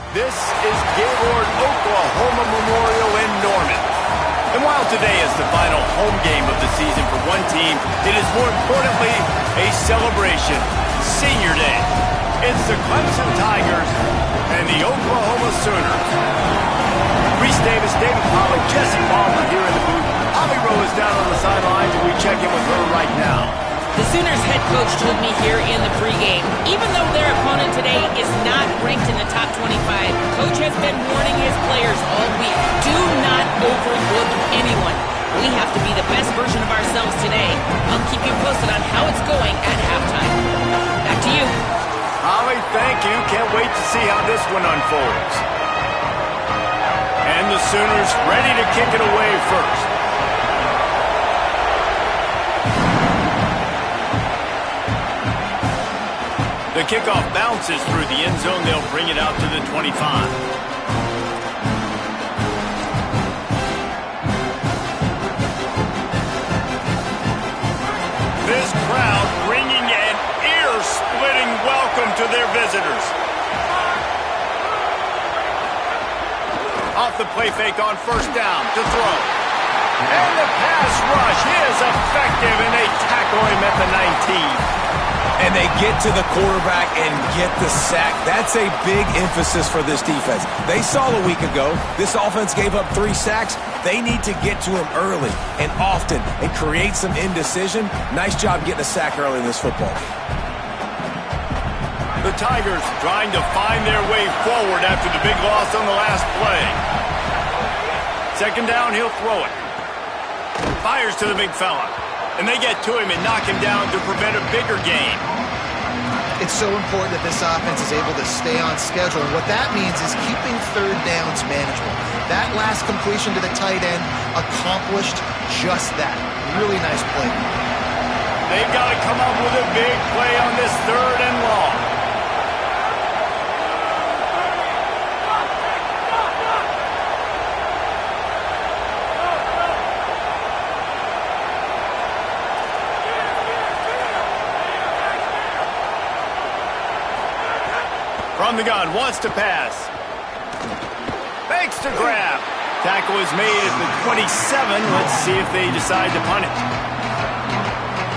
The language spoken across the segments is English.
This is Gaylord Oklahoma Memorial in Norman. And while today is the final home game of the season for one team, it is more importantly a celebration. Senior Day. It's the Clemson Tigers and the Oklahoma Sooners. Reese Davis, David Pollack, Jesse Palmer here in the booth. Holly Rowe is down on the sidelines, and we check in with her right now. The Sooners head coach told me here in the pregame, even though their opponent today is not ranked in the top 25, Coach has been warning his players all week, do not overlook anyone. We have to be the best version of ourselves today. I'll keep you posted on how it's going at halftime. Back to you. Holly, thank you. Can't wait to see how this one unfolds. And the Sooners ready to kick it away first. The kickoff bounces through the end zone. They'll bring it out to the 25. This crowd bringing an ear-splitting welcome to their visitors. Off the play fake on first down to throw. And the pass rush is effective, and they tackle him at the 19. And they get to the quarterback and get the sack. That's a big emphasis for this defense. They saw a week ago, this offense gave up 3 sacks. They need to get to him early and often and create some indecision. Nice job getting a sack early in this football. The Tigers trying to find their way forward after the big loss on the last play. Second down, he'll throw it. Fires to the big fella. And they get to him and knock him down to prevent a bigger gain. It's so important that this offense is able to stay on schedule. And what that means is keeping third downs manageable. That last completion to the tight end accomplished just that. Really nice play. They've got to come up with a big play on this third and long. From the gun, wants to pass. Fakes to grab. Tackle is made at the 27. Let's see if they decide to punt it.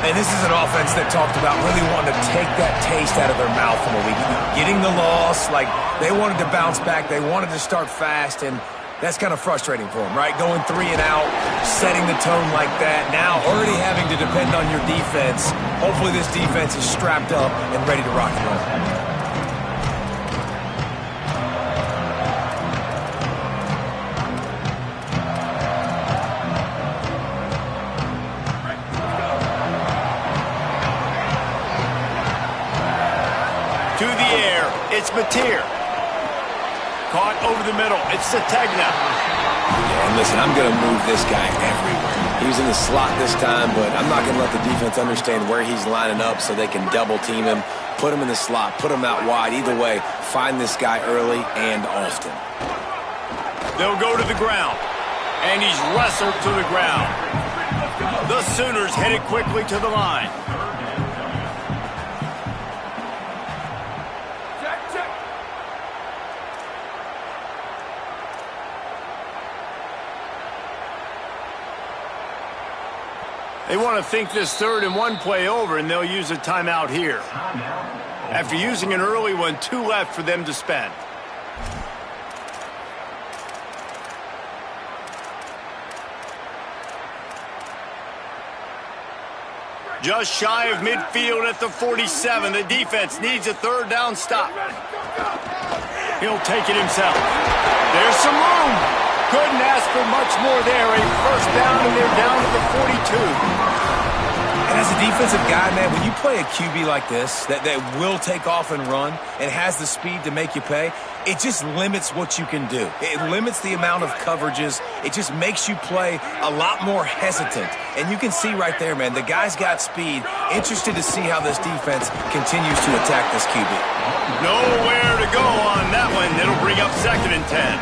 And this is an offense that talked about really wanting to take that taste out of their mouth from a week ago. Getting the loss, like they wanted to bounce back. They wanted to start fast, and that's kind of frustrating for them, right? Going 3 and out, setting the tone like that. Now already having to depend on your defense. Hopefully this defense is strapped up and ready to rock and roll. To the air, it's Mateer. Caught over the middle, it's Sategna. Yeah, and listen, I'm going to move this guy everywhere. He's in the slot this time, but I'm not going to let the defense understand where he's lining up so they can double team him, put him in the slot, put him out wide. Either way, find this guy early and often. They'll go to the ground, and he's wrestled to the ground. The Sooners headed quickly to the line. They want to think this 3rd and 1 play over, and they'll use a timeout here. After using an early one, 2 left for them to spend. Just shy of midfield at the 47. The defense needs a 3rd down stop. He'll take it himself. There's some room. Couldn't ask for much more there. A first down, and they're down at the 42. And as a defensive guy, man, when you play a QB like this that will take off and run and has the speed to make you pay, it just limits what you can do. It limits the amount of coverages. It just makes you play a lot more hesitant. And you can see right there, man, the guy's got speed. Interested to see how this defense continues to attack this QB. Nowhere to go on that one. It'll bring up 2nd and 10.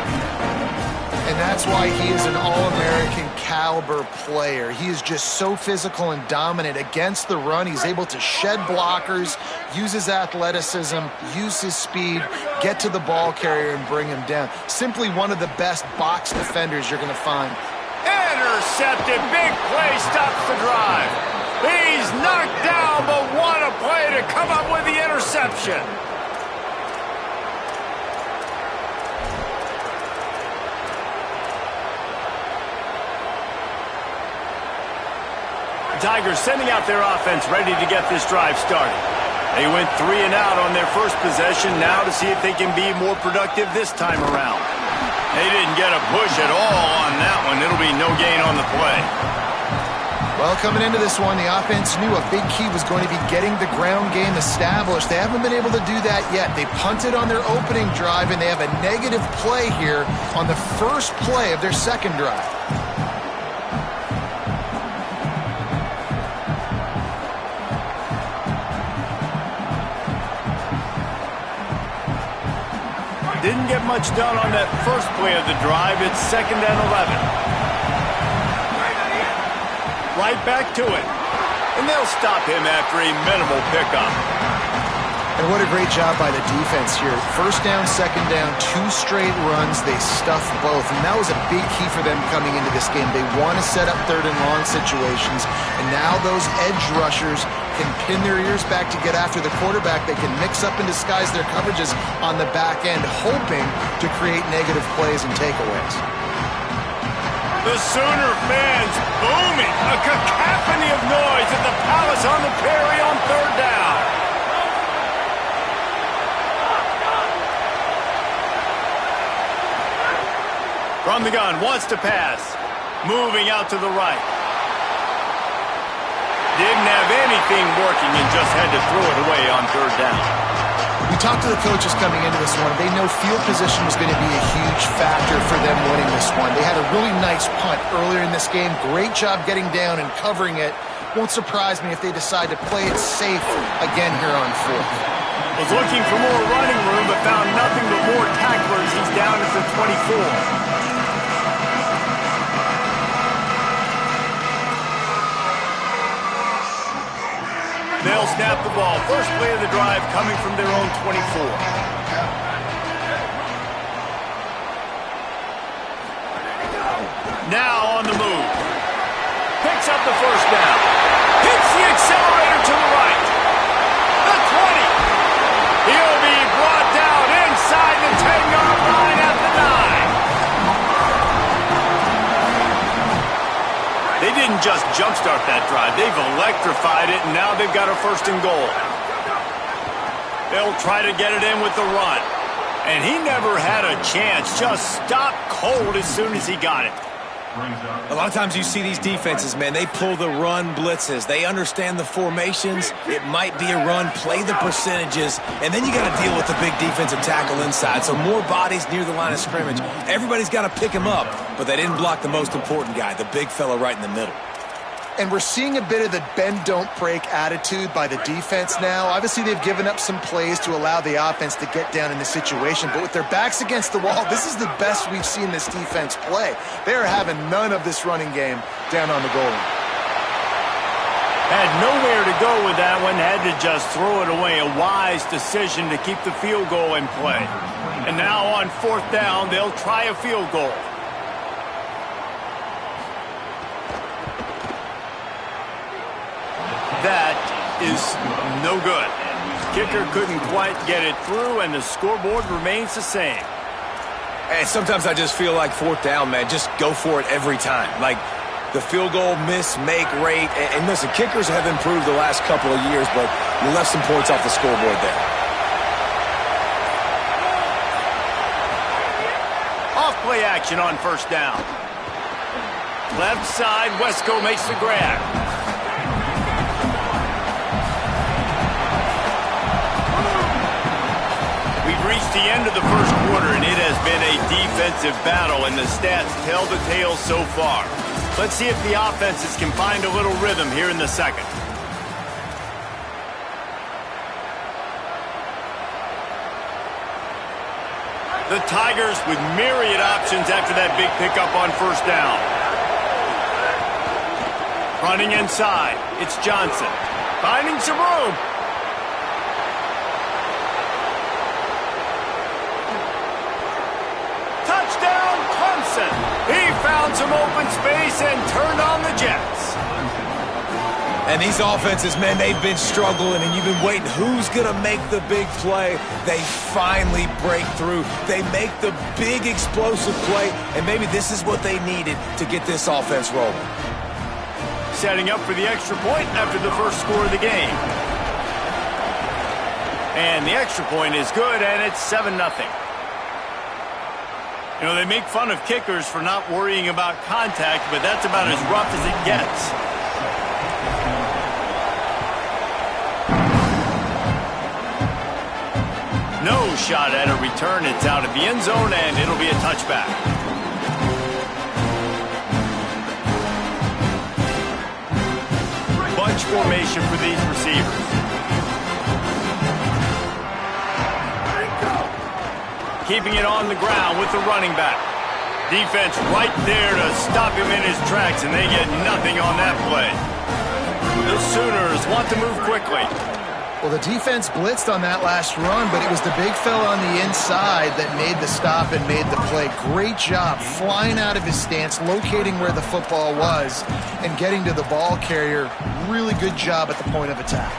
And that's why he is an All-American caliber player. He is just so physical and dominant against the run. He's able to shed blockers, use his athleticism, use his speed, get to the ball carrier and bring him down. Simply one of the best box defenders you're going to find. Intercepted. Big play stops the drive. He's knocked down, but what a play to come up with the interception. Tigers sending out their offense ready to get this drive started. They went 3 and out on their first possession, now to see if they can be more productive this time around. They didn't get a push at all on that one. It'll be no gain on the play. Well, coming into this one, the offense knew a big key was going to be getting the ground game established. They haven't been able to do that yet. They punted on their opening drive, and they have a negative play here on the first play of their second drive. Didn't get much done on that first play of the drive. It's 2nd and 11. Right back to it. And they'll stop him after a minimal pickup. And what a great job by the defense here. First down, second down, 2 straight runs. They stuffed both. And that was a big key for them coming into this game. They want to set up 3rd and long situations. And now those edge rushers can pin their ears back to get after the quarterback. They can mix up and disguise their coverages on the back end, hoping to create negative plays and takeaways. The Sooner fans booming. A cacophony of noise at the Palace on the Prairie on 3rd down. From the gun, wants to pass. Moving out to the right. Didn't have anything working and just had to throw it away on 3rd down. We talked to the coaches coming into this one. They know field position was going to be a huge factor for them winning this one. They had a really nice punt earlier in this game. Great job getting down and covering it. Won't surprise me if they decide to play it safe again here on 4th. Was looking for more running room, but found nothing but more tacklers. He's down at the 24. They'll snap the ball. First play of the drive coming from their own 24. Now on the move. Picks up the first down. Hits the accelerator to the right. The 20. He'll be brought down inside the 10-yard line at the 9. They didn't just jumpstart that drive. They've electrified it, and now they've got a 1st and goal. They'll try to get it in with the run. And he never had a chance. Just stopped cold as soon as he got it. A lot of times you see these defenses, man, they pull the run blitzes. They understand the formations. It might be a run, play the percentages, and then you got to deal with the big defensive tackle inside. So more bodies near the line of scrimmage. Everybody's got to pick him up, but they didn't block the most important guy, the big fella right in the middle. And we're seeing a bit of the bend, don't break attitude by the defense now. Obviously, they've given up some plays to allow the offense to get down in the situation. But with their backs against the wall, this is the best we've seen this defense play. They are having none of this running game down on the goal line. Had nowhere to go with that one. Had to just throw it away. A wise decision to keep the field goal in play. And now on 4th down, they'll try a field goal. That is no good. Kicker couldn't quite get it through, and the scoreboard remains the same. And sometimes I just feel like 4th down, man, just go for it every time. Like the field goal miss-make rate. And listen, kickers have improved the last couple of years, but you left some points off the scoreboard there. Off-play action on 1st down. Left side, Wesco makes the grab. Reached the end of the first quarter, and it has been a defensive battle, and the stats tell the tale so far. Let's see if the offenses can find a little rhythm here in the second. The Tigers with myriad options after that big pickup on first down. Running inside, it's Johnson. Finding some room. Touchdown, Clemson. He found some open space and turned on the Jets. And these offenses, man, they've been struggling, and you've been waiting. Who's going to make the big play? They finally break through. They make the big explosive play, and maybe this is what they needed to get this offense rolling. Setting up for the extra point after the first score of the game. And the extra point is good, and it's 7-0. You know, they make fun of kickers for not worrying about contact, but that's about as rough as it gets. No shot at a return. It's out of the end zone, and it'll be a touchback. Bunch formation for these receivers. Keeping it on the ground with the running back. Defense right there to stop him in his tracks, and they get nothing on that play. The Sooners want to move quickly. Well, the defense blitzed on that last run, but it was the big fella on the inside that made the stop and made the play. Great job flying out of his stance, locating where the football was, and getting to the ball carrier. Really good job at the point of attack.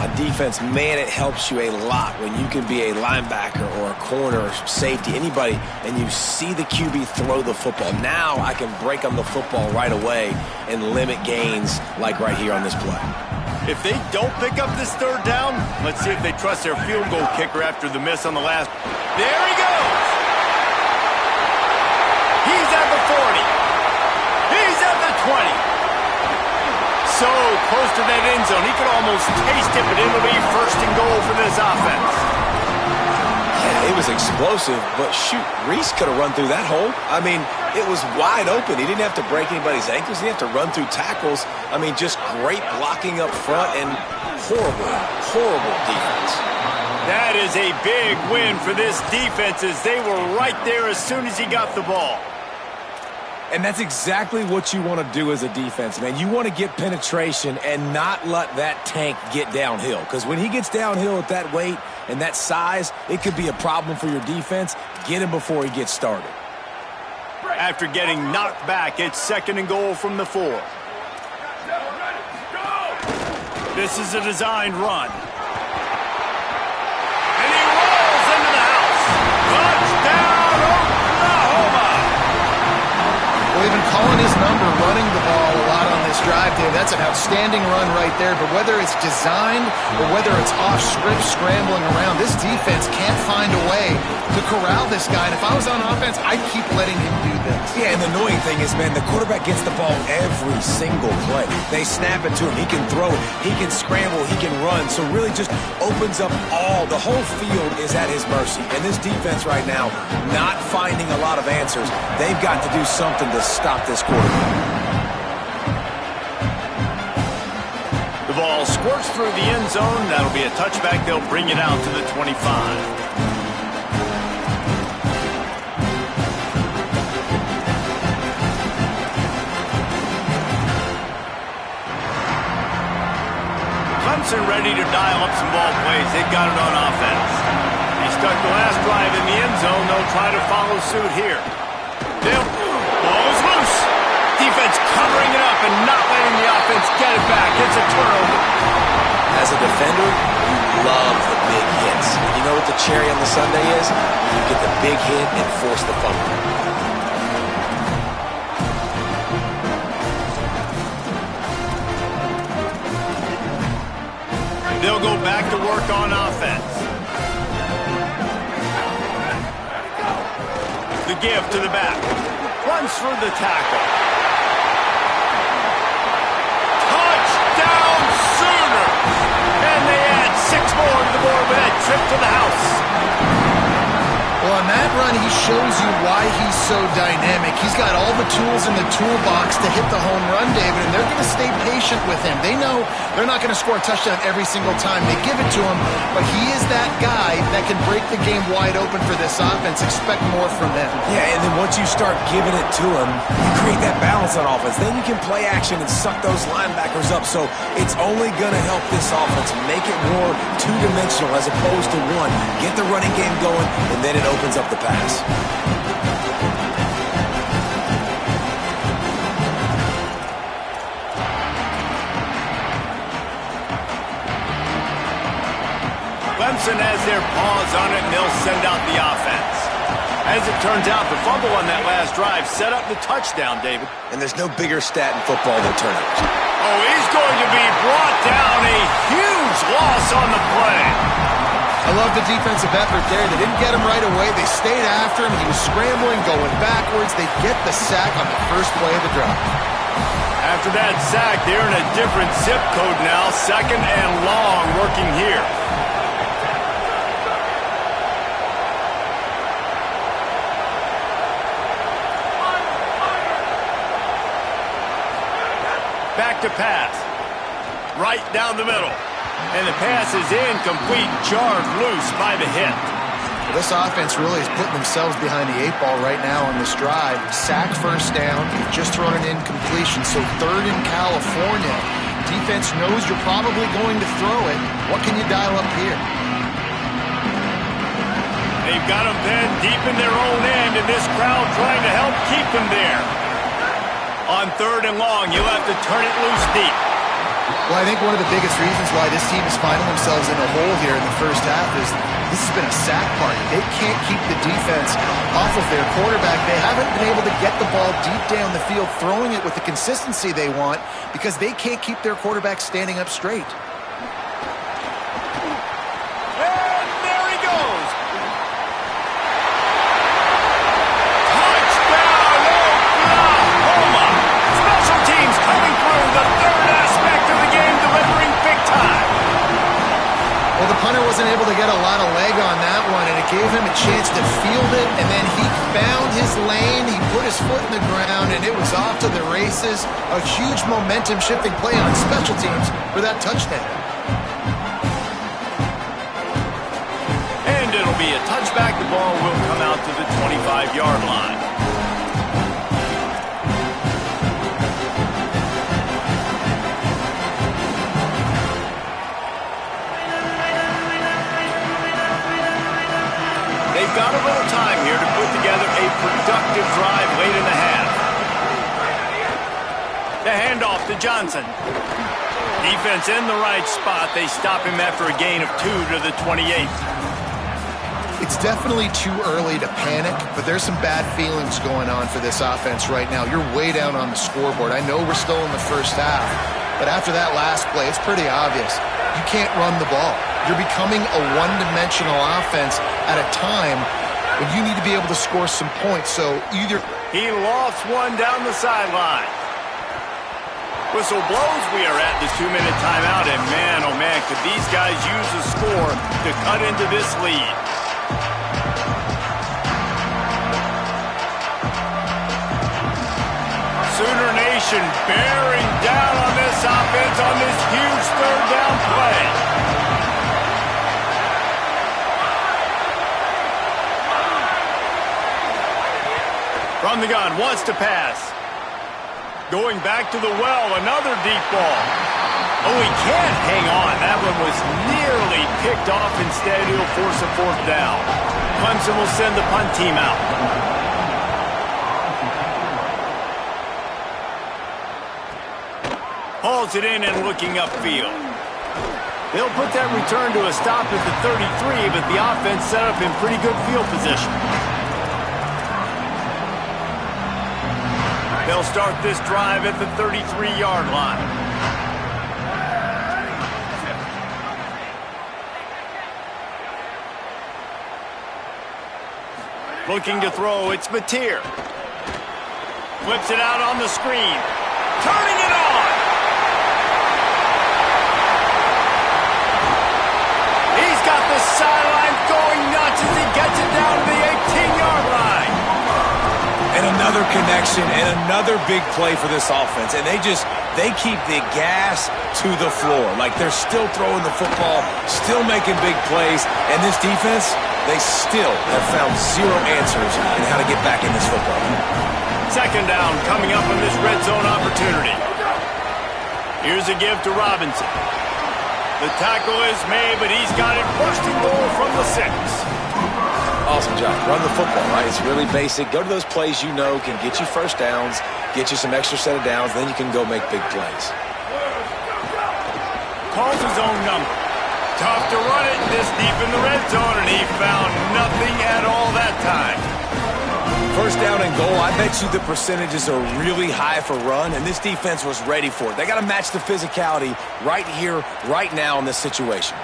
On defense, man, it helps you a lot when you can be a linebacker or a corner or safety, anybody, and you see the QB throw the football. Now I can break on the football right away and limit gains like right here on this play. If they don't pick up this third down, let's see if they trust their field goal kicker after the miss on the last. There he goes. He's at the 40. He's at the 20. So close to that end zone, he could almost taste it, but it'll be first and goal for this offense. Yeah, it was explosive, but shoot, Reese could have run through that hole. I mean, it was wide open. He didn't have to break anybody's ankles. He didn't have to run through tackles. I mean, just great blocking up front and horrible defense. That is a big win for this defense as they were right there as soon as he got the ball. And that's exactly what you want to do as a defense, man. You want to get penetration and not let that tank get downhill. Because when he gets downhill at that weight and that size, it could be a problem for your defense. Get him before he gets started. After getting knocked back, it's second and goal from the 4. This is a designed run. And he rolls into the house. Touchdown, Oklahoma! Well, they've been calling his number, running the ball a lot on this drive, Dave. That's an outstanding run right there. But whether it's designed or whether it's off script scrambling around, this defense can't find a way to corral this guy. And if I was on offense, I'd keep letting him do this. Yeah, and the annoying thing is, man, the quarterback gets the ball every single play. They snap it to him. He can throw it. He can scramble. He can run. So really just opens up the whole field is at his mercy. And this defense right now, not finding a lot of answers. They've got to do something to stop this quarterback. The ball squirts through the end zone. That'll be a touchback. They'll bring it out to the 25. Clemson ready to dial up some ball plays. They've got it on offense. He stuck the last drive in the end zone. They'll try to follow suit here. Ball is loose. Defense covering it up and not letting the offense get it back. It's a turnover. As a defender, you love the big hits. You know what the cherry on the sundae is? You get the big hit and force the fumble. They'll go back to work on offense. The give to the back. Runs through the tackle. Touchdown Sooners! And they add 6 more to the board with that trip to the house. Well, on that run, he shows you why he's so dynamic. He's got all the tools in the toolbox to hit the home run, David, and they're going to stay patient with him. They know they're not going to score a touchdown every single time they give it to him, but he is that guy that can break the game wide open for this offense. Expect more from him. Yeah, and then once you start giving it to him, you create that balance on offense. Then you can play action and suck those linebackers up. So it's only going to help this offense make it more two-dimensional as opposed to one. Get the running game going, and then it opens up the pass. Clemson has their paws on it, and they'll send out the offense. As it turns out, the fumble on that last drive set up the touchdown, David. And there's no bigger stat in football than turnovers. Oh, he's going to be brought down. A huge loss on the play. I love the defensive effort there. They didn't get him right away. They stayed after him. He was scrambling, going backwards. They get the sack on the first play of the drive. After that sack, they're in a different zip code now. Second and long working here. Back to pass. Right down the middle. And the pass is incomplete, jarred loose by the hit. Well, this offense really is putting themselves behind the 8 ball right now on this drive. Sack first down, you've just thrown an incompletion, so third in California. Defense knows you're probably going to throw it. What can you dial up here? They've got them pinned deep in their own end, and this crowd trying to help keep them there. On third and long, you'll have to turn it loose deep. Well, I think one of the biggest reasons why this team is finding themselves in a hole here in the first half is this has been a sack party. They can't keep the defense off of their quarterback. They haven't been able to get the ball deep down the field, throwing it with the consistency they want because they can't keep their quarterback standing up straight. And there he goes. Touchdown, Oklahoma. Special teams coming through the third aspect of the game, delivering big time. Well, the punter wasn't able to get a lot of leg on that one, and it gave him a chance to field it, and then he found his lane, he put his foot in the ground, and it was off to the races. A huge momentum-shifting play on special teams for that touchdown. And it'll be a touchback. The ball will come out to the 25-yard line. They've got a little time here to put together a productive drive late in the half. The handoff to Johnson. Defense in the right spot. They stop him after a gain of 2 to the 28. It's definitely too early to panic, but there's some bad feelings going on for this offense right now. You're way down on the scoreboard. I know we're still in the first half, but after that last play, it's pretty obvious. You can't run the ball. You're becoming a one-dimensional offense at a time when you need to be able to score some points. So either... He lofts one down the sideline. Whistle blows. We are at the 2-minute timeout, and man, oh man, could these guys use a score to cut into this lead. Sooner Nation bearing down on this offense on this huge third down play. From the gun, wants to pass. Going back to the well, another deep ball. Oh, he can't hang on. That one was nearly picked off. Instead, he'll force a fourth down. Clemson will send the punt team out. Hauls it in and looking upfield. They'll put that return to a stop at the 33, but the offense set up in pretty good field position. They'll start this drive at the 33-yard line. Looking to throw, it's Mateer. Flips it out on the screen. Turning it on! He's got the sideline going nuts as he gets it down to the 18. connection and another big play for this offense. And they keep the gas to the floor. Like they're still throwing the football, still making big plays. And this defense, they still have found zero answers in how to get back in this football game. Second down coming up in this red zone opportunity. Here's a give to Robinson. The tackle is made, but he's got it first and goal from the 6. Awesome job. Run the football, right? It's really basic. Go to those plays you know can get you first downs, get you some extra set of downs, then you can go make big plays. Calls his own number. Tough to run it this deep in the red zone, and he found nothing at all that time. First down and goal, I bet you the percentages are really high for run, and this defense was ready for it. They got to match the physicality right here, right now in this situation.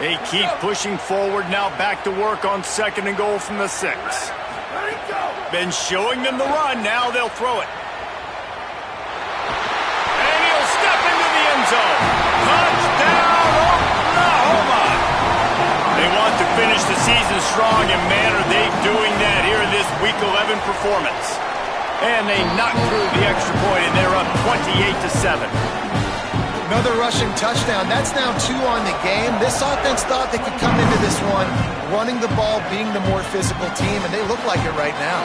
They keep pushing forward, now back to work on second and goal from the 6. Been showing them the run, now they'll throw it. And he'll step into the end zone. Touchdown, Oklahoma! They want to finish the season strong, and man, are they doing that here in this Week 11 performance. And they knock through the extra point, and they're up 28-7. Another rushing touchdown. That's now 2 on the game. This offense thought they could come into this one running the ball, being the more physical team, and they look like it right now.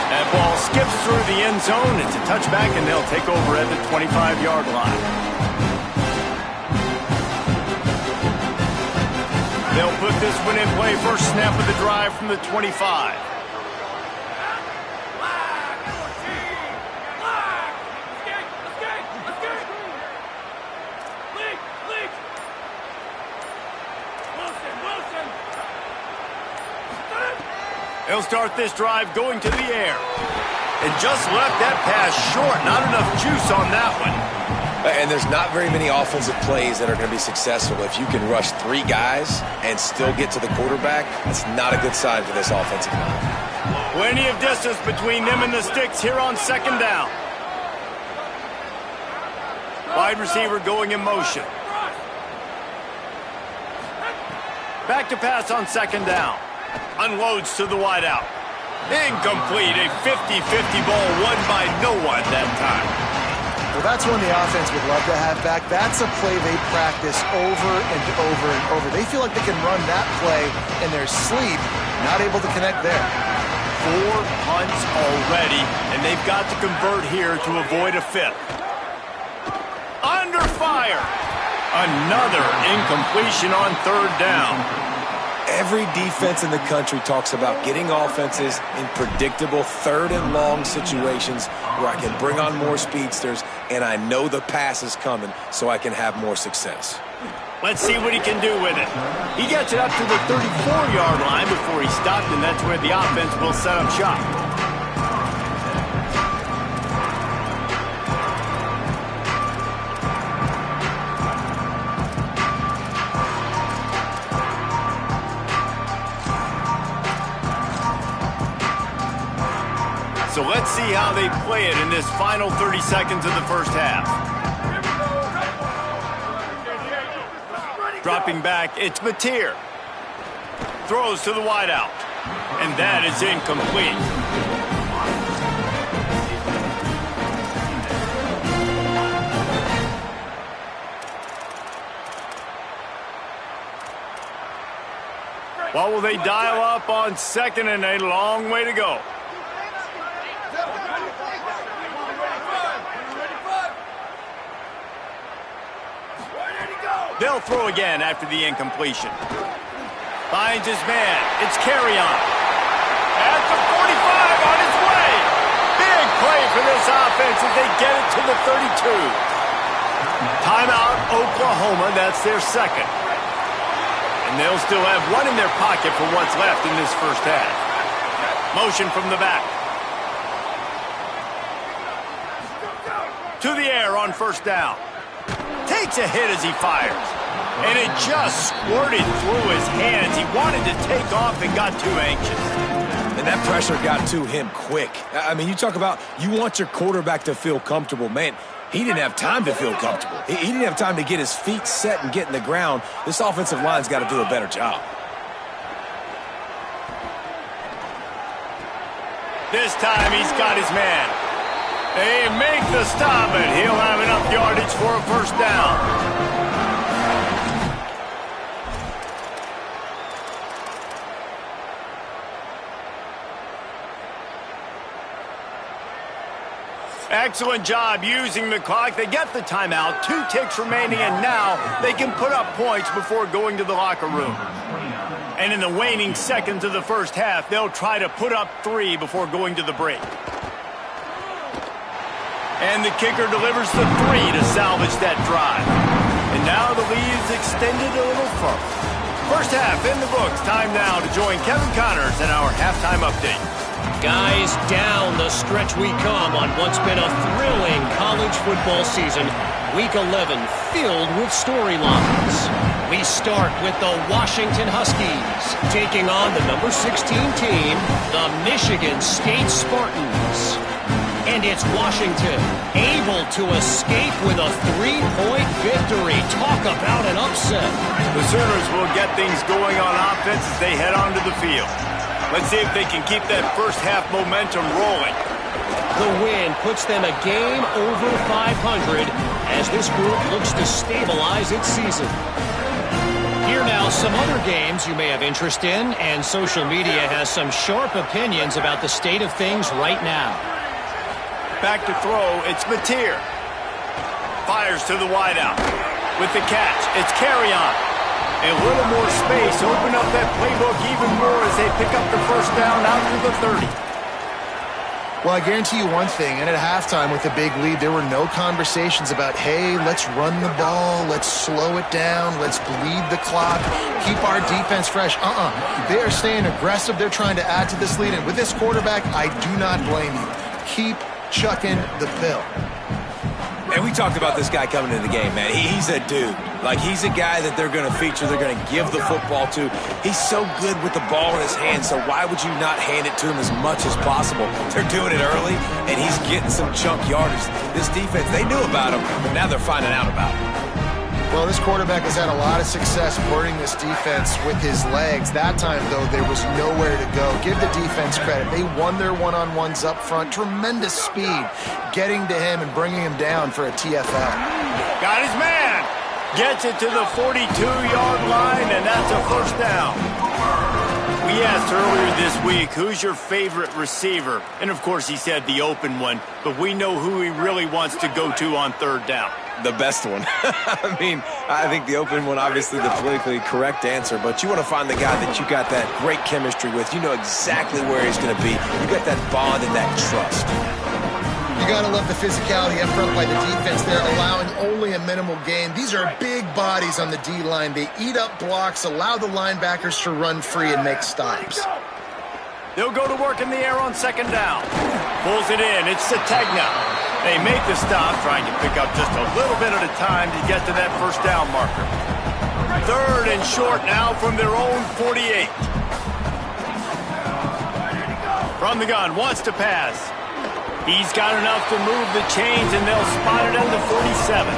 That ball skips through the end zone. It's a touchback, and they'll take over at the 25-yard line. They'll put this one in play. First snap of the drive from the 25. They'll start this drive going to the air. And just left that pass short. Not enough juice on that one. And there's not very many offensive plays that are going to be successful. If you can rush 3 guys and still get to the quarterback, that's not a good sign for this offensive line. Plenty of distance between them and the sticks here on second down. Wide receiver going in motion. Back to pass on second down. Unloads to the wideout. Incomplete. A 50-50 ball won by no one that time. Well, that's one the offense would love to have back. That's a play they practice over and over and over. They feel like they can run that play in their sleep, not able to connect there. 4 punts already, and they've got to convert here to avoid a 5th. Under fire. Another incompletion on third down. Every defense in the country talks about getting offenses in predictable third and long situations where I can bring on more speedsters and I know the pass is coming so I can have more success. Let's see what he can do with it. He gets it up to the 34-yard line before he stopped, and that's where the offense will set up shop. So let's see how they play it in this final 30 seconds of the first half. Dropping back, it's Mateer. Throws to the wideout. And that is incomplete. What will they dial up on second, and a long way to go? They'll throw again after the incompletion. Finds his man. It's carry on. At the 45 on his way. Big play for this offense as they get it to the 32. Timeout, Oklahoma. That's their second. And they'll still have one in their pocket for what's left in this first half. Motion from the back. To the air on first down. Takes a hit as he fires. And it just squirted through his hands. He wanted to take off and got too anxious. And that pressure got to him quick. I mean, you talk about you want your quarterback to feel comfortable. Man, he didn't have time to feel comfortable. He didn't have time to get his feet set and get in the ground. This offensive line's got to do a better job. This time he's got his man. They make the stop, and he'll have enough yardage for a first down. Excellent job using the clock. They get the timeout, 2 ticks remaining, and now they can put up points before going to the locker room. And in the waning seconds of the first half, they'll try to put up 3 before going to the break. And the kicker delivers the 3 to salvage that drive. And now the lead is extended a little further. First half in the books. Time now to join Kevin Connors in our halftime update. Guys, down the stretch we come on what's been a thrilling college football season. Week 11 filled with storylines. We start with the Washington Huskies taking on the number 16 team, the Michigan State Spartans. And it's Washington able to escape with a 3-point victory. Talk about an upset. The Sooners will get things going on offense as they head onto the field. Let's see if they can keep that first half momentum rolling. The win puts them a game over 500 as this group looks to stabilize its season. Here now, some other games you may have interest in, and social media has some sharp opinions about the state of things right now. Back to throw, it's Mateer. Fires to the wideout. With the catch, it's Carry-On. A little more space, open up that playbook even more as they pick up the first down out to the 30. Well, I guarantee you one thing, and at halftime with a big lead, there were no conversations about, hey, let's run the ball, let's slow it down, let's bleed the clock, keep our defense fresh. They are staying aggressive. They're trying to add to this lead, and with this quarterback, I do not blame you. Keep chucking the pill. And we talked about this guy coming into the game, man. He's a dude. Like, he's a guy that they're going to feature, they're going to give the football to. He's so good with the ball in his hand, so why would you not hand it to him as much as possible? They're doing it early, and he's getting some chunk yardage. This defense, they knew about him, but now they're finding out about him. Well, this quarterback has had a lot of success burning this defense with his legs. That time, though, there was nowhere to go. Give the defense credit. They won their one-on-ones up front. Tremendous speed getting to him and bringing him down for a TFL. Got his man. Gets it to the 42-yard line, and that's a first down. We asked earlier this week, who's your favorite receiver? And, of course, he said the open one, but we know who he really wants to go to on third down. The best one. I mean, I think the open one, obviously the politically correct answer, but you want to find the guy that you got that great chemistry with. You know exactly where he's going to be. You got that bond and that trust. You got to love the physicality up front by the defense. They're allowing only a minimal gain. These are big bodies on the D-line. They eat up blocks, allow the linebackers to run free and make stops. They'll go to work in the air on second down. Pulls it in. It's Sategna. They make the stop, trying to pick up just a little bit at a time to get to that first down marker. Third and short now from their own 48. From the gun, wants to pass. He's got enough to move the chains, and they'll spot it at the 47.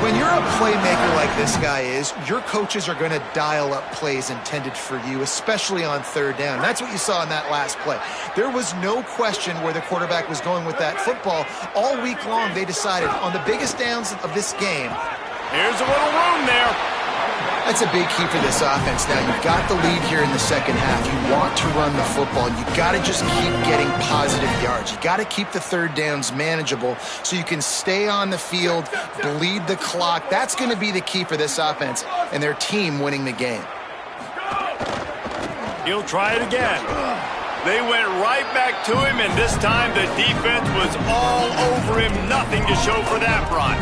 When you're a playmaker like this guy is, your coaches are going to dial up plays intended for you, especially on third down. That's what you saw in that last play. There was no question where the quarterback was going with that football. All week long, they decided on the biggest downs of this game. Here's a little room there. That's a big key for this offense. Now, you've got the lead here in the second half. You want to run the football. You got to just keep getting positive yards. You got to keep the third downs manageable so you can stay on the field, bleed the clock. That's going to be the key for this offense and their team winning the game. He'll try it again. They went right back to him, and this time the defense was all over him. Nothing to show for that run.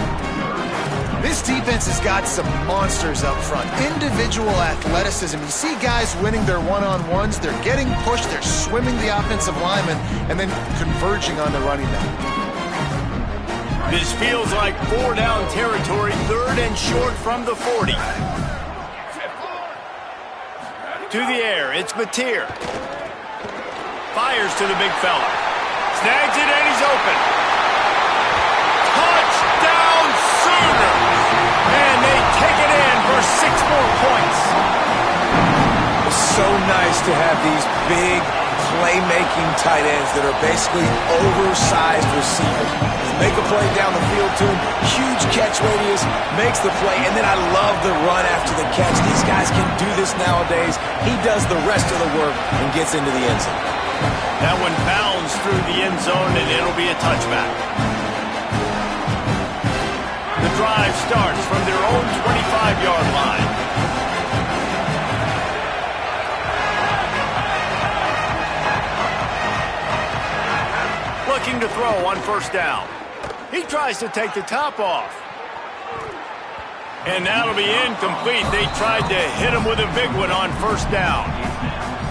This defense has got some monsters up front. Individual athleticism. You see guys winning their one-on-ones. They're getting pushed. They're swimming the offensive lineman and then converging on the running back. This feels like 4-down territory. Third and short from the 40. To the air. It's Mateer. Fires to the big fella. Snags it, and he's open. Touchdown Sooners! And they take it in for 6 more points. It's so nice to have these big, playmaking tight ends that are basically oversized receivers. Make a play down the field to him, huge catch radius, makes the play, and then I love the run after the catch. These guys can do this nowadays. He does the rest of the work and gets into the end zone. That one bounds through the end zone, and it'll be a touchback. The drive starts from their own 25-yard line. Looking to throw on first down. He tries to take the top off. And that'll be incomplete. They tried to hit him with a big one on first down.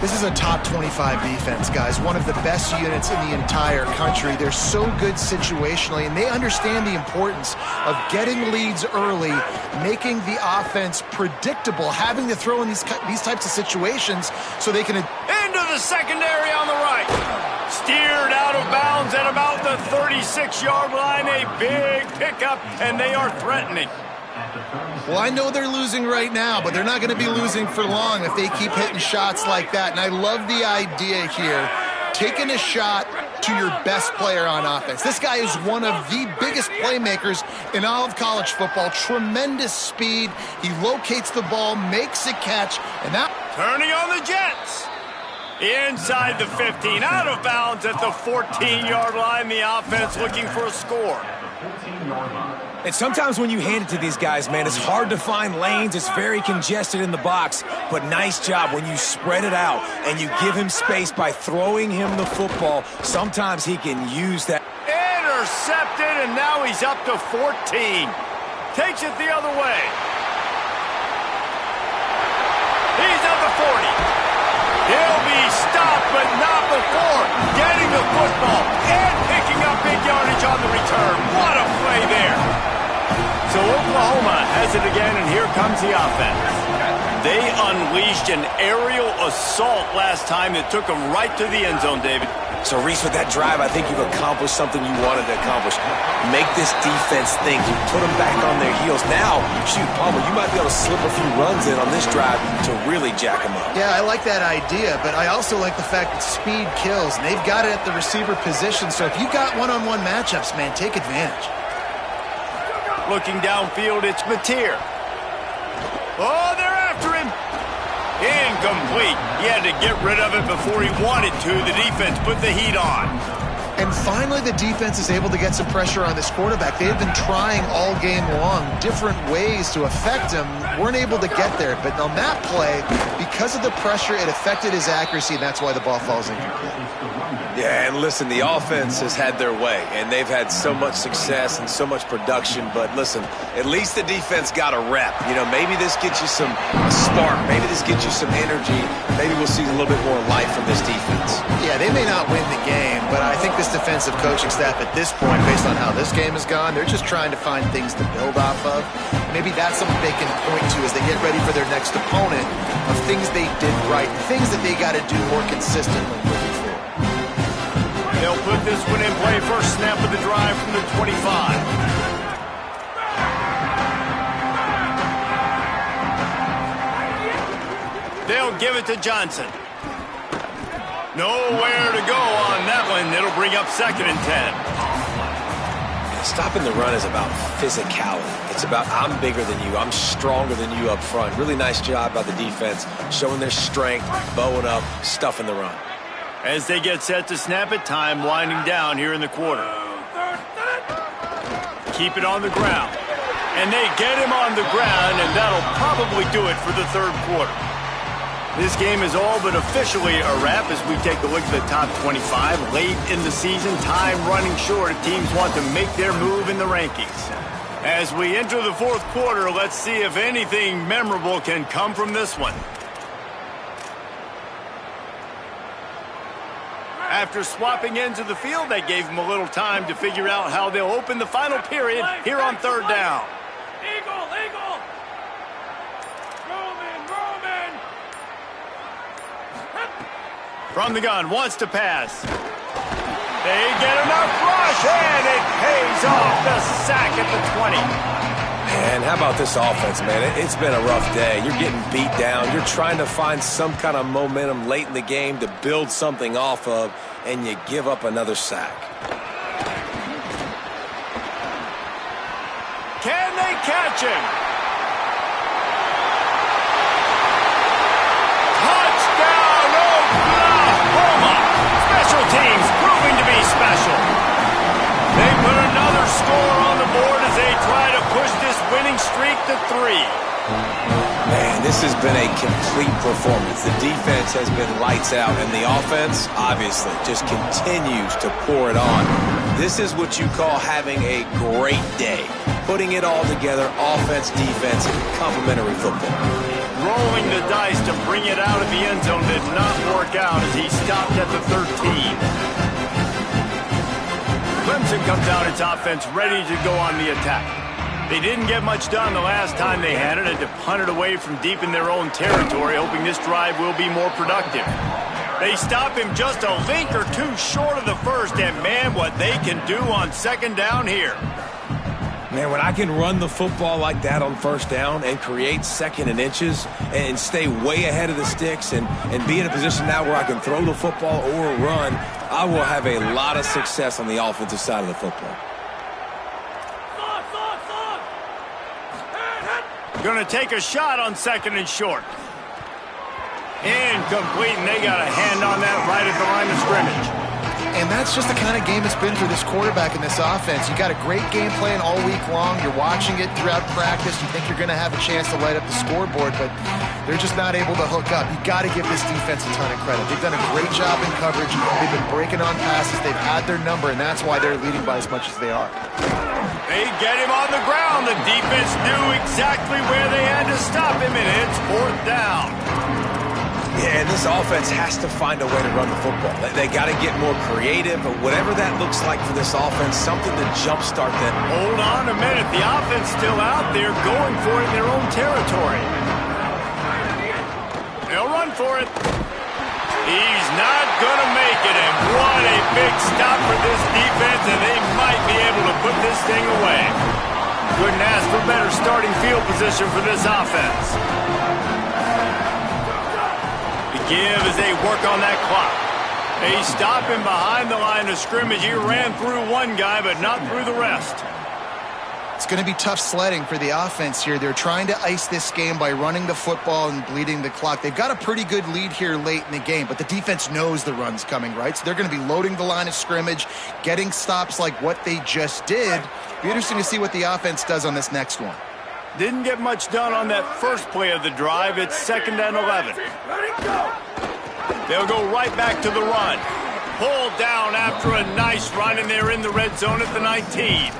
This is a top 25 defense, guys. One of the best units in the entire country. They're so good situationally, and they understand the importance of getting leads early, making the offense predictable, having to throw in these types of situations so they can... Into the secondary on the right. Steered out of bounds at about the 36-yard line. A big pickup, and they are threatening. Well, I know they're losing right now, but they're not going to be losing for long if they keep hitting shots like that. And I love the idea here, taking a shot to your best player on offense. This guy is one of the biggest playmakers in all of college football. Tremendous speed. He locates the ball, makes a catch, and that... Turning on the Jets. Inside the 15, out of bounds at the 14-yard line. The offense looking for a score. And sometimes when you hand it to these guys, man, it's hard to find lanes. It's very congested in the box. But nice job when you spread it out and you give him space by throwing him the football. Sometimes he can use that. Intercepted, and now he's up to 14. Takes it the other way. He's at the 40. He'll be stopped, but not before getting the football and picking up big yardage on the return. What a play there. So Oklahoma has it again, and here comes the offense. They unleashed an aerial assault last time that took them right to the end zone, David. So, Reese, with that drive, I think you've accomplished something you wanted to accomplish. Make this defense think. You put them back on their heels. Now, shoot, Palmer, you might be able to slip a few runs in on this drive to really jack them up. Yeah, I like that idea, but I also like the fact that speed kills, and they've got it at the receiver position. So if you've got one-on-one matchups, man, take advantage. Looking downfield, it's Mateer. Oh, they're after him. Incomplete. He had to get rid of it before he wanted to. The defense put the heat on. And finally, the defense is able to get some pressure on this quarterback. They've been trying all game long different ways to affect him. Weren't able to get there. But on that play, because of the pressure, it affected his accuracy, and that's why the ball falls incomplete. Yeah, and listen, the offense has had their way, and they've had so much success and so much production. But listen, at least the defense got a rep. You know, maybe this gets you some spark. Maybe this gets you some energy. Maybe we'll see a little bit more life from this defense. Yeah, they may not win the game, but I think this defensive coaching staff at this point, based on how this game has gone, they're just trying to find things to build off of. Maybe that's something they can point to as they get ready for their next opponent, of things they did right, things that they got to do more consistently moving forward. They'll put this one in play. First snap of the drive from the 25. They'll give it to Johnson. Nowhere to go on that one. It'll bring up 2nd and 10. Stopping the run is about physicality. It's about I'm bigger than you. I'm stronger than you up front. Really nice job by the defense, showing their strength, bowing up, stuffing the run. As they get set to snap it, time winding down here in the quarter. Keep it on the ground. And they get him on the ground, and that'll probably do it for the third quarter. This game is all but officially a wrap as we take a look at the top 25. Late in the season, time running short if teams want to make their move in the rankings. As we enter the fourth quarter, let's see if anything memorable can come from this one. After swapping ends of the field, they gave them a little time to figure out how they'll open the final period here on third down. Eagle! Roman! From the gun, wants to pass. They get enough rush, and it pays off. The sack at the 20. And how about this offense, man? It's been a rough day. You're getting beat down. You're trying to find some kind of momentum late in the game to build something off of, and you give up another sack. Can they catch him? Touchdown, Oklahoma! Special teams proving to be special. They put another score on the board as they try to push this winning streak to 3. Man, this has been a complete performance. The defense has been lights out, and the offense, obviously, just continues to pour it on. This is what you call having a great day. Putting it all together, offense, defense, complementary football. Rolling the dice to bring it out of the end zone did not work out as he stopped at the 13. Clemson comes out its offense ready to go on the attack. They didn't get much done the last time they had it, and to punt it away from deep in their own territory, hoping this drive will be more productive. They stop him just a link or two short of the first, and man, what they can do on second down here. Man, when I can run the football like that on first down and create second and inches and stay way ahead of the sticks and be in a position now where I can throw the football or run, I will have a lot of success on the offensive side of the football. Going to take a shot on second and short. Incomplete, and they got a hand on that right at the line of scrimmage. And that's just the kind of game it's been for this quarterback in this offense. You got a great game plan all week long. You're watching it throughout practice. You think you're going to have a chance to light up the scoreboard, but they're just not able to hook up. You got to give this defense a ton of credit. They've done a great job in coverage. They've been breaking on passes. They've had their number, and that's why they're leading by as much as they are. They get him on the ground. The defense knew exactly where they had to stop him, and it's 4th down. Yeah, and this offense has to find a way to run the football. They got to get more creative, but whatever that looks like for this offense, something to jumpstart them. Hold on a minute. The offense still out there going for it in their own territory. They'll run for it. He's not going to make it, and what a big stop for this defense, and they might be able to put this thing away. Couldn't ask for better starting field position for this offense. Give as they work on that clock. They stop him behind the line of scrimmage. He ran through one guy, but not through the rest. It's going to be tough sledding for the offense here. They're trying to ice this game by running the football and bleeding the clock. They've got a pretty good lead here late in the game, but the defense knows the run's coming, right? So they're going to be loading the line of scrimmage, getting stops like what they just did. Be interesting to see what the offense does on this next one. Didn't get much done on that first play of the drive. It's 2nd and 11. They'll go right back to the run. Pulled down after a nice run, and they're in the red zone at the 19.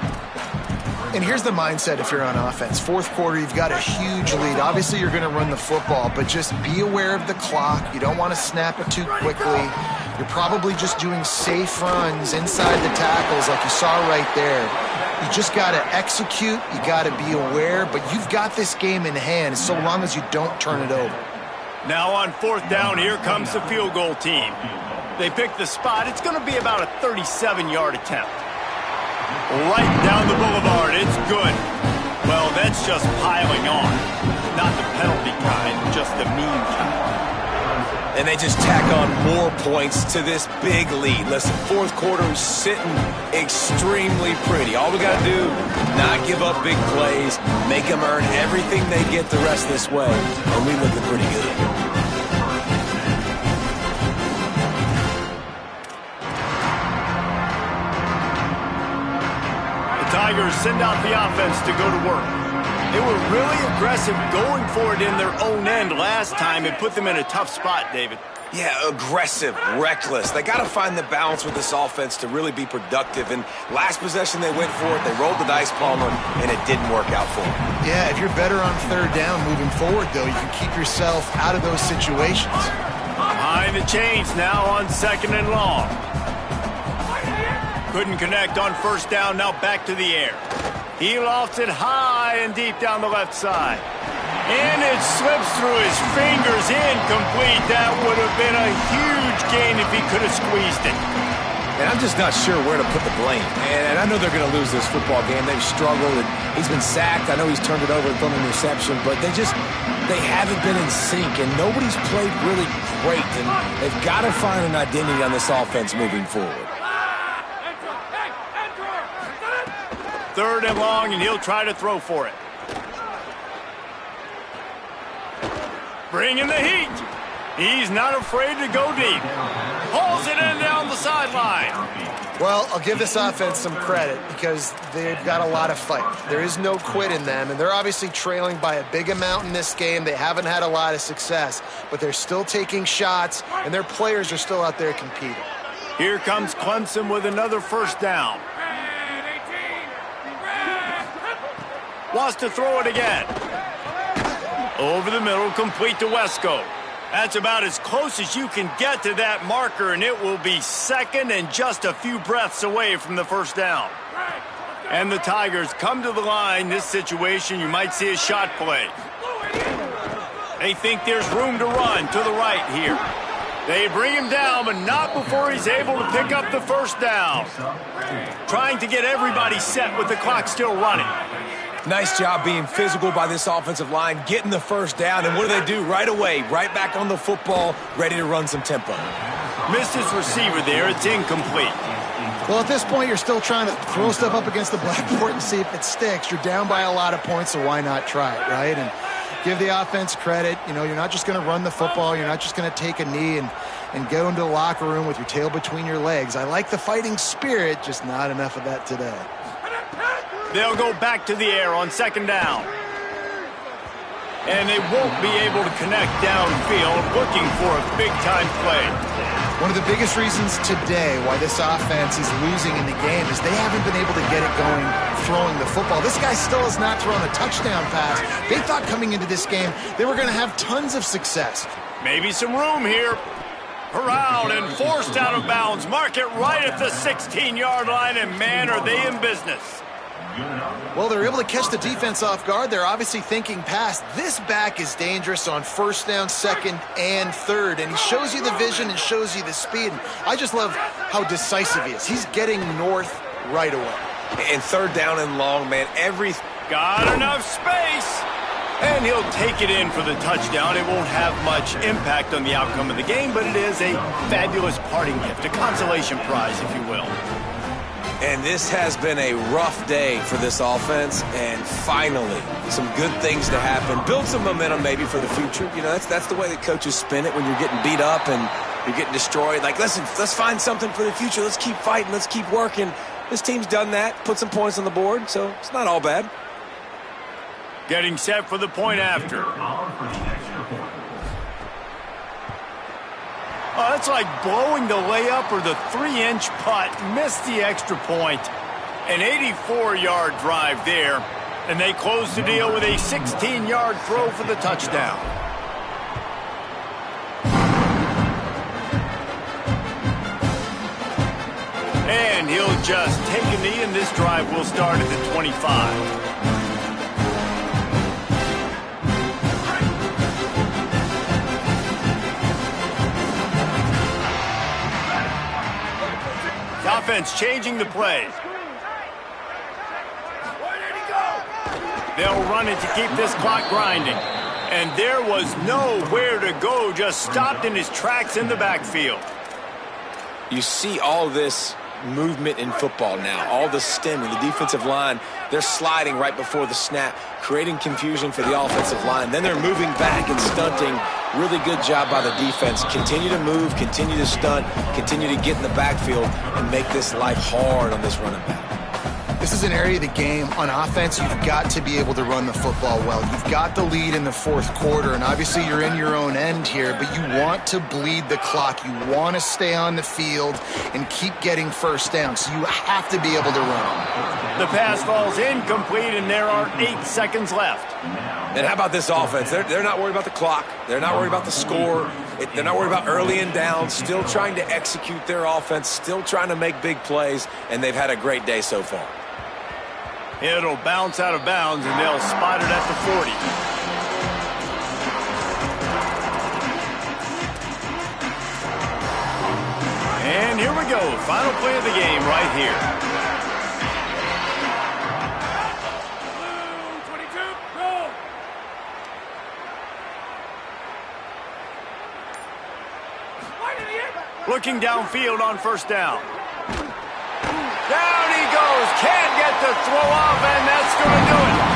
And here's the mindset if you're on offense. 4th quarter, you've got a huge lead. Obviously, you're going to run the football, but just be aware of the clock. You don't want to snap it too quickly. You're probably just doing safe runs inside the tackles like you saw right there. You just got to execute. You got to be aware, but you've got this game in hand so long as you don't turn it over. Now on 4th down, here comes the field goal team. They pick the spot. It's going to be about a 37-yard attempt. Right down the boulevard. It's good. Well, that's just piling on. Not the penalty kind, just the mean kind. And they just tack on more points to this big lead. Listen, 4th quarter is sitting extremely pretty. All we got to do, not give up big plays, make them earn everything they get the rest of this way, and we looking pretty good. The Tigers send out the offense to go to work. They were really aggressive going for it in their own end last time. It put them in a tough spot, David. Yeah, aggressive, reckless. They got to find the balance with this offense to really be productive. And last possession, they went for it. They rolled the dice, Palmer, and it didn't work out for them. Yeah, if you're better on 3rd down moving forward, though, you can keep yourself out of those situations. Behind the chains now on 2nd and long. Couldn't connect on 1st down, now back to the air. He lofts it high and deep down the left side. And it slips through his fingers, incomplete. That would have been a huge gain if he could have squeezed it. And I'm just not sure where to put the blame. And I know they're going to lose this football game. They've struggled, and he's been sacked. I know he's turned it over and thrown an interception, but they haven't been in sync, and nobody's played really great. And they've got to find an identity on this offense moving forward. 3rd and long, and he'll try to throw for it. Bringing the heat. He's not afraid to go deep. Hauls it in down the sideline. Well, I'll give this offense some credit because they've got a lot of fight. There is no quit in them, and they're obviously trailing by a big amount in this game. They haven't had a lot of success, but they're still taking shots, and their players are still out there competing. Here comes Clemson with another 1st down. Wants to throw it again. Over the middle, complete to Wesco. That's about as close as you can get to that marker, and it will be 2nd and just a few breaths away from the 1st down. And the Tigers come to the line. This situation, you might see a shot play. They think there's room to run to the right here. They bring him down, but not before he's able to pick up the 1st down. Trying to get everybody set with the clock still running. Nice job being physical by this offensive line, getting the 1st down, and what do? Right away, right back on the football, ready to run some tempo. Missed his receiver there. It's incomplete. Well, at this point, you're still trying to throw stuff up against the blackboard and see if it sticks. You're down by a lot of points, so why not try it, right? And give the offense credit. You know, you're not just going to run the football. You're not just going to take a knee and go into the locker room with your tail between your legs. I like the fighting spirit, just not enough of that today. They'll go back to the air on 2nd down. And they won't be able to connect downfield, looking for a big-time play. One of the biggest reasons today why this offense is losing in the game is they haven't been able to get it going throwing the football. This guy still has not thrown a touchdown pass. They thought coming into this game they were going to have tons of success. Maybe some room here. Corralled and forced out of bounds. Mark it right at the 16-yard line, and man, are they in business. Well, they're able to catch the defense off guard. They're obviously thinking pass. This back is dangerous on 1st down, 2nd, and 3rd, and he shows you the vision and shows you the speed. And I just love how decisive he is. He's getting north right away. And 3rd down and long, man, Got enough space. And he'll take it in for the touchdown. It won't have much impact on the outcome of the game, but it is a fabulous parting gift, a consolation prize, if you will. And this has been a rough day for this offense, and finally, some good things to happen. Build some momentum maybe for the future. You know, that's the way that coaches spin it when you're getting beat up and you're getting destroyed. Like, listen, let's find something for the future. Let's keep fighting. Let's keep working. This team's done that, put some points on the board, so it's not all bad. Getting set for the point after. Oh, that's like blowing the layup or the 3-inch putt. Missed the extra point. An 84-yard drive there. And they close the deal with a 16-yard throw for the touchdown. And he'll just take a knee, and this drive will start at the 25. Offense changing the play. They'll run it to keep this clock grinding. And there was nowhere to go, just stopped in his tracks in the backfield. You see all this movement in football now, all the stemming, the defensive line, they're sliding right before the snap, creating confusion for the offensive line. Then they're moving back and stunting. Really good job by the defense. Continue to move, continue to stunt, continue to get in the backfield and make this life hard on this running back. This is an area of the game on offense you've got to be able to run the football well. You've got the lead in the 4th quarter, and obviously you're in your own end here, but you want to bleed the clock. You want to stay on the field and keep getting 1st down, so you have to be able to run. The pass falls incomplete, and there are 8 seconds left. And how about this offense? They're not worried about the clock. They're not worried about the score. They're not worried about early and down. Still trying to execute their offense. Still trying to make big plays. And they've had a great day so far. It'll bounce out of bounds, and they'll spot it at the 40. And here we go. Final play of the game right here. Blue 22, go! Right in the end. Looking downfield on first down. Down he goes. Can't get the throw off, and that's going to do it.